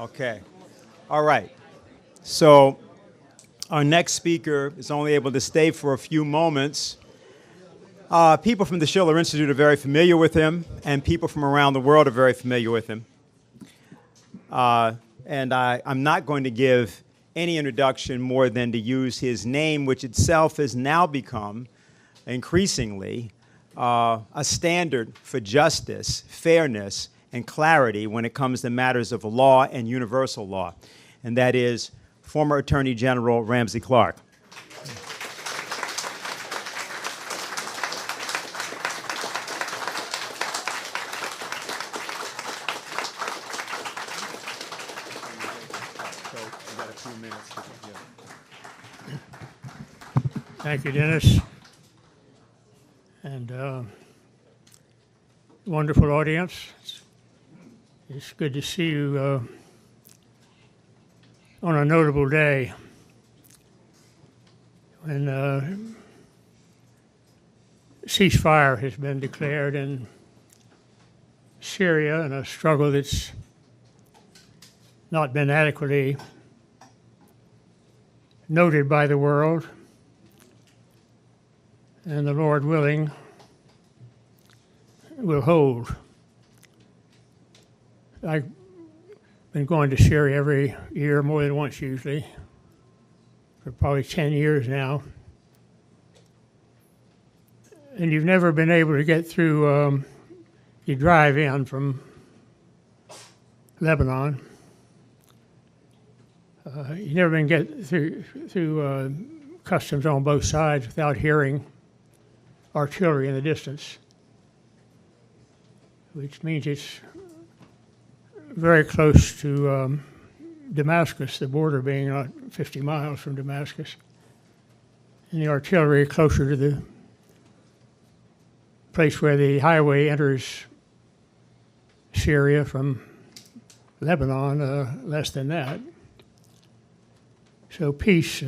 Okay. All right. So our next speaker is only able to stay for a few moments. People from the Schiller Institute are very familiar with him, and people from around the world are very familiar with him. And I'm not going to give any introduction more than to use his name, which itself has now become increasingly a standard for justice, fairness, and clarity when it comes to matters of law and universal law, and that is former Attorney General Ramsey Clark. Thank you, Dennis. And wonderful audience. It's good to see you on a notable day when ceasefire has been declared in Syria in a struggle that's not been adequately noted by the world. And the Lord willing will hold. I've been going to Syria every year, more than once usually, for probably 10 years now. And you've never been able to get through, you drive in from Lebanon. You've never been get through customs on both sides without hearing artillery in the distance, which means it's very close to Damascus, the border being not 50 miles from Damascus, and the artillery closer to the place where the highway enters Syria from Lebanon, less than that. So peace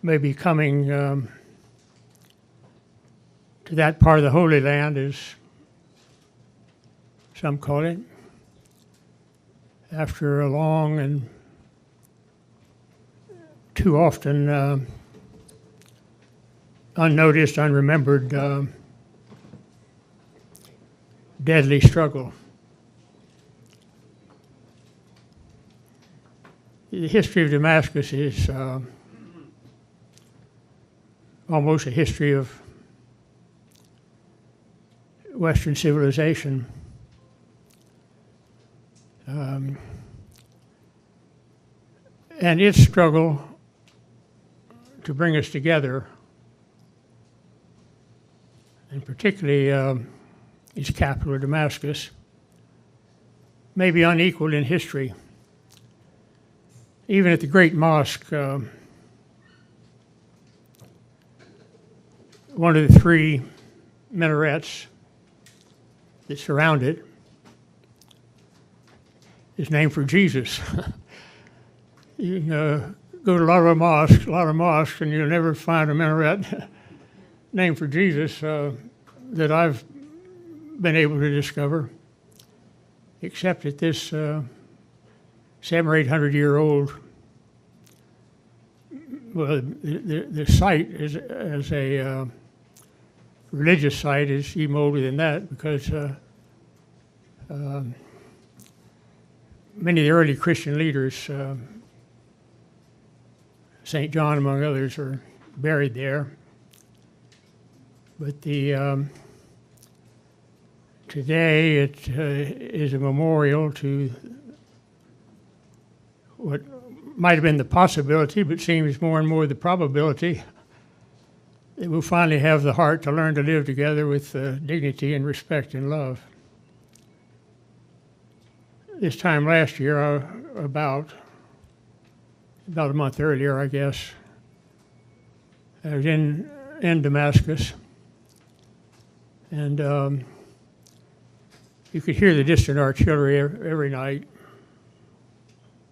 may be coming to that part of the Holy Land, as some call it, after a long and too often unnoticed, unremembered, deadly struggle. The history of Damascus is almost a history of Western civilization. And its struggle to bring us together, and particularly its capital, Damascus, may be unequaled in history. Even at the Great Mosque, one of the three minarets that surround it is named for Jesus. You can go to a lot of mosques, and you'll never find a minaret named for Jesus that I've been able to discover, except at this 700 or 800-year-old. Well, the site is as a religious site is even older than that, because many of the early Christian leaders, St. John among others, are buried there. But today it is a memorial to what might have been the possibility, but seems more and more the probability, that we'll finally have the heart to learn to live together with dignity and respect and love. This time last year, about a month earlier, I guess, I was in Damascus, and you could hear the distant artillery every night,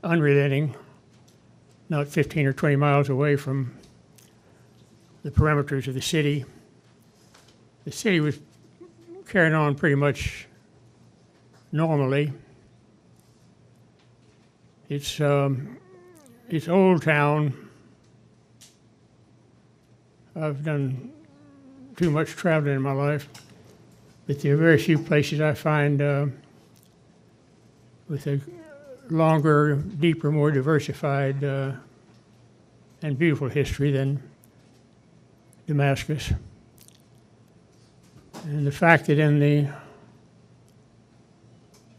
unrelenting, not 15 or 20 miles away from the perimeters of the city. The city was carrying on pretty much normally, It's Old Town. I've done too much traveling in my life, but there are very few places I find with a longer, deeper, more diversified and beautiful history than Damascus. And the fact that in the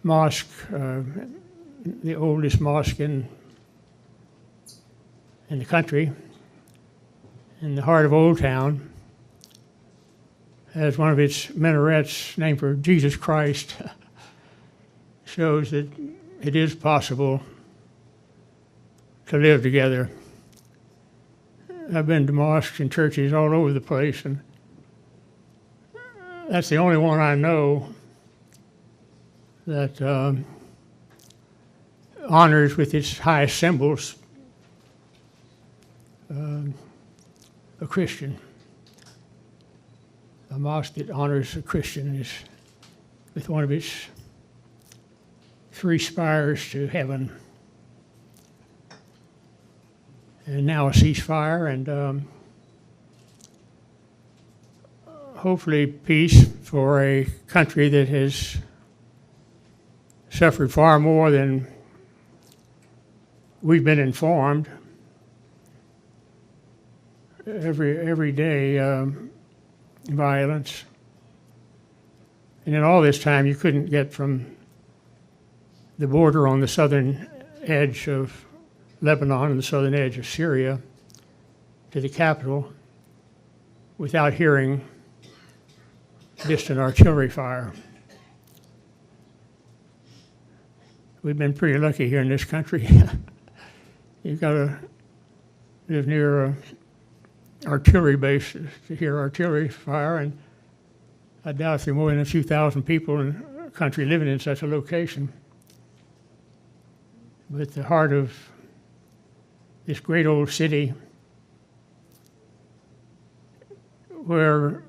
mosque, the oldest mosque in the country, in the heart of Old Town, has one of its minarets named for Jesus Christ, shows that it is possible to live together. I've been to mosques and churches all over the place, and that's the only one I know that honors with its highest symbols a Christian. A mosque that honors a Christian is with one of its 3 spires to heaven. And now a ceasefire and hopefully peace for a country that has suffered far more than we've been informed. Every day, violence. And in all this time, you couldn't get from the border on the southern edge of Lebanon and the southern edge of Syria to the capital without hearing distant artillery fire. We've been pretty lucky here in this country. You've got to live near a artillery base to hear artillery fire, and I doubt if there are more than a few thousand people in the country living in such a location. But at the heart of this great old city, where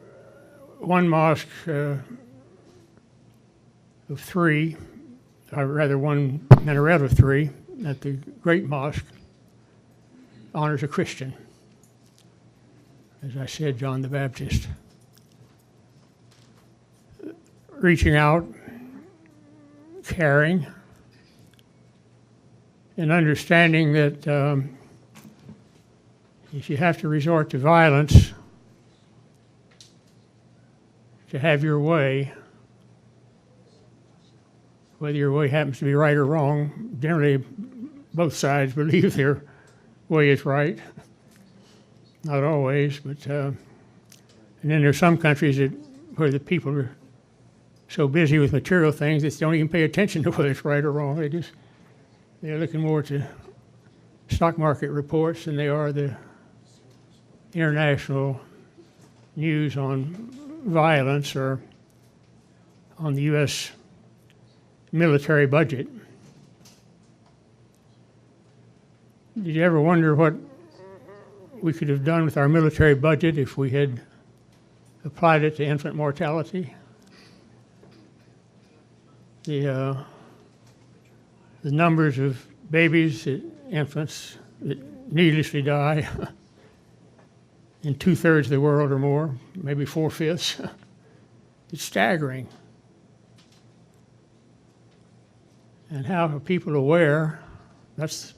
one mosque of 3, or rather one minaret of 3, at the great mosque, honors a Christian. As I said, John the Baptist. Reaching out, caring, and understanding that if you have to resort to violence to have your way, whether your way happens to be right or wrong, generally both sides believe their way is right. Not always, but and then there's some countries where the people are so busy with material things that they don't even pay attention to whether it's right or wrong. They're looking more to stock market reports than they are the international news on violence or on the U.S. military budget. Did you ever wonder what we could have done with our military budget if we had applied it to infant mortality? The numbers of babies, infants that needlessly die in 2/3 of the world or more, maybe 4/5, it's staggering. And how are people aware? That's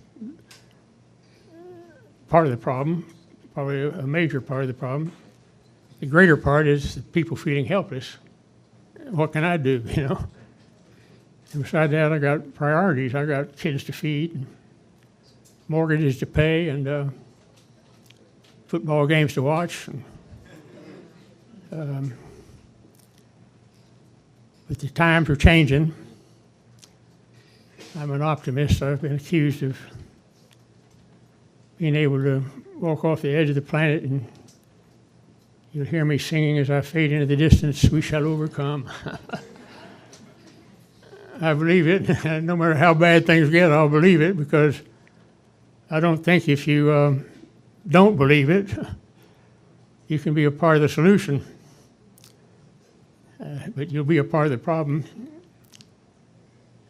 part of the problem, probably a major part of the problem. The greater part is the people feeling helpless. What can I do, you know? And besides that, I got priorities. I got kids to feed, and mortgages to pay, and football games to watch. But the times are changing. I'm an optimist. I've been accused of being able to walk off the edge of the planet, and you'll hear me singing as I fade into the distance, "We shall overcome." I believe it. No matter how bad things get, I'll believe it, because I don't think if you don't believe it, you can be a part of the solution. But you'll be a part of the problem.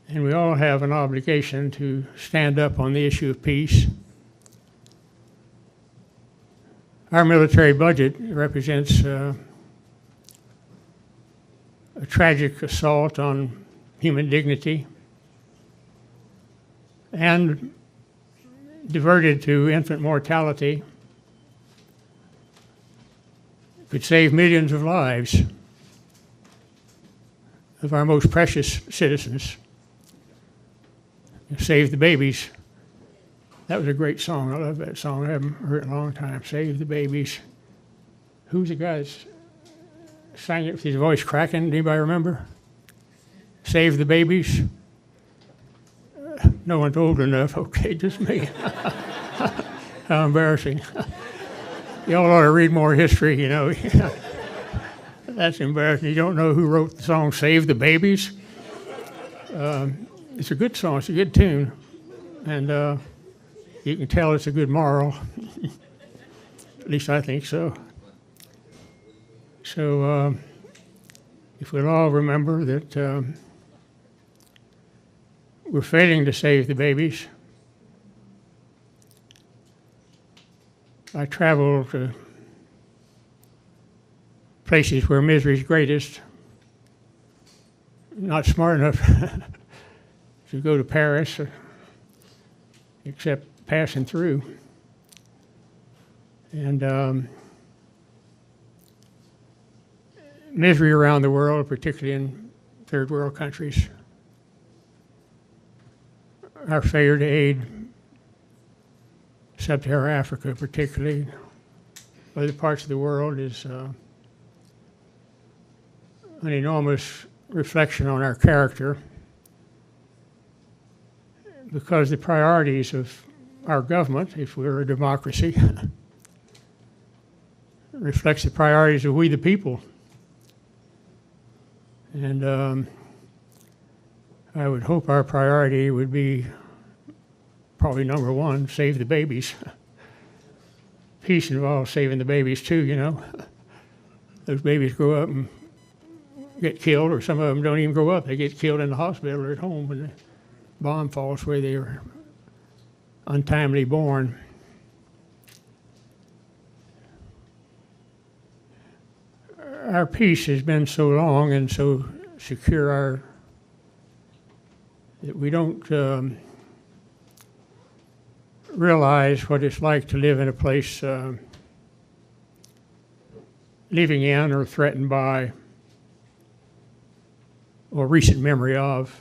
And we all have an obligation to stand up on the issue of peace. Our military budget represents a tragic assault on human dignity and diverted to infant mortality could save millions of lives of our most precious citizens. Save the babies. That was a great song. I love that song. I haven't heard it in a long time. Save the babies. Who's the guy that sang it with his voice cracking? Anybody remember? Save the babies. No one's old enough. Okay, just me. How embarrassing. Y'all ought to read more history, you know. That's embarrassing. You don't know who wrote the song Save the Babies? It's a good song. It's a good tune. And you can tell it's a good moral. At least I think so. So if we'll all remember that we're failing to save the babies. I travel to places where misery is greatest. Not smart enough to go to Paris, except passing through. And misery around the world, particularly in third world countries. Our failure to aid Sub-Saharan Africa, particularly other parts of the world, is an enormous reflection on our character, because the priorities of our government, if we're a democracy, reflects the priorities of we the people. And I would hope our priority would be probably number one, save the babies. Peace involves saving the babies too, you know. Those babies grow up and get killed, or some of them don't even grow up. They get killed in the hospital or at home when the bomb falls where they were untimely born. Our peace has been so long and so secure that we don't realize what it's like to live in a place living in or threatened by or recent memory of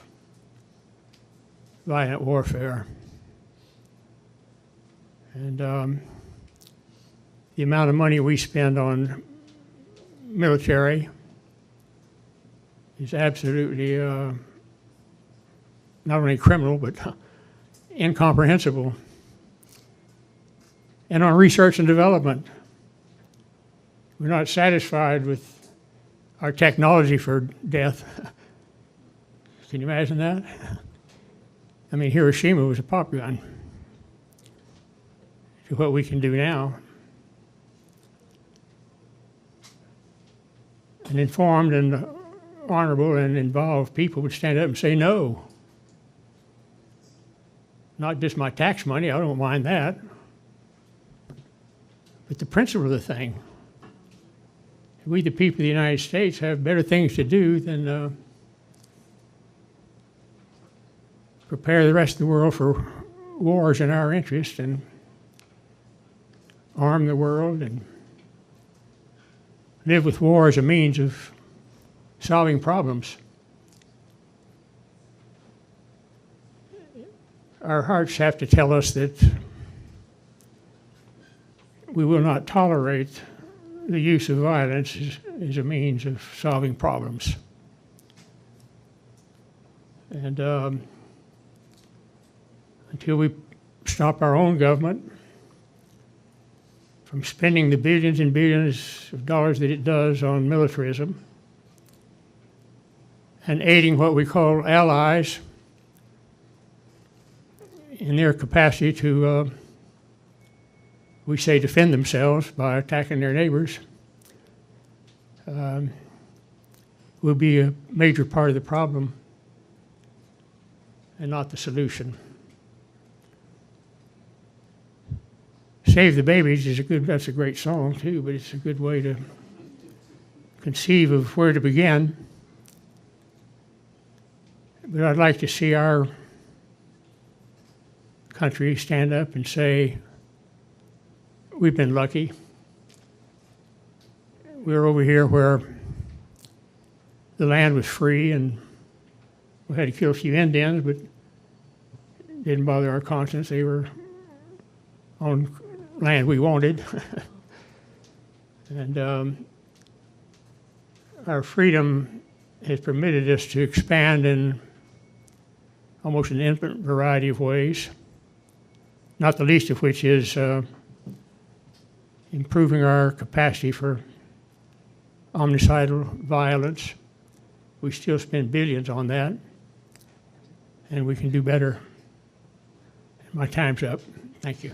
violent warfare. And the amount of money we spend on military is absolutely not only criminal, but incomprehensible. And on research and development, we're not satisfied with our technology for death. Can you imagine that? I mean, Hiroshima was a pop gun to what we can do now. And informed and honorable and involved people would stand up and say no. Not just my tax money, I don't mind that. But the principle of the thing. We, the people of the United States, have better things to do than prepare the rest of the world for wars in our interest and arm the world and live with war as a means of solving problems. Our hearts have to tell us that we will not tolerate the use of violence as a means of solving problems. And until we stop our own government from spending the billions and billions of dollars that it does on militarism and aiding what we call allies in their capacity to, we say, defend themselves by attacking their neighbors, will be a major part of the problem. and not the solution. Save the Babies is that's a great song too, but it's a good way to conceive of where to begin. But I'd like to see our country stand up and say, we've been lucky. We're over here where the land was free and we had to kill a few Indians, but it didn't bother our conscience. They were on land we wanted. And our freedom has permitted us to expand in almost an infinite variety of ways, not the least of which is improving our capacity for omnicidal violence. We still spend billions on that, and we can do better. My time's up. Thank you.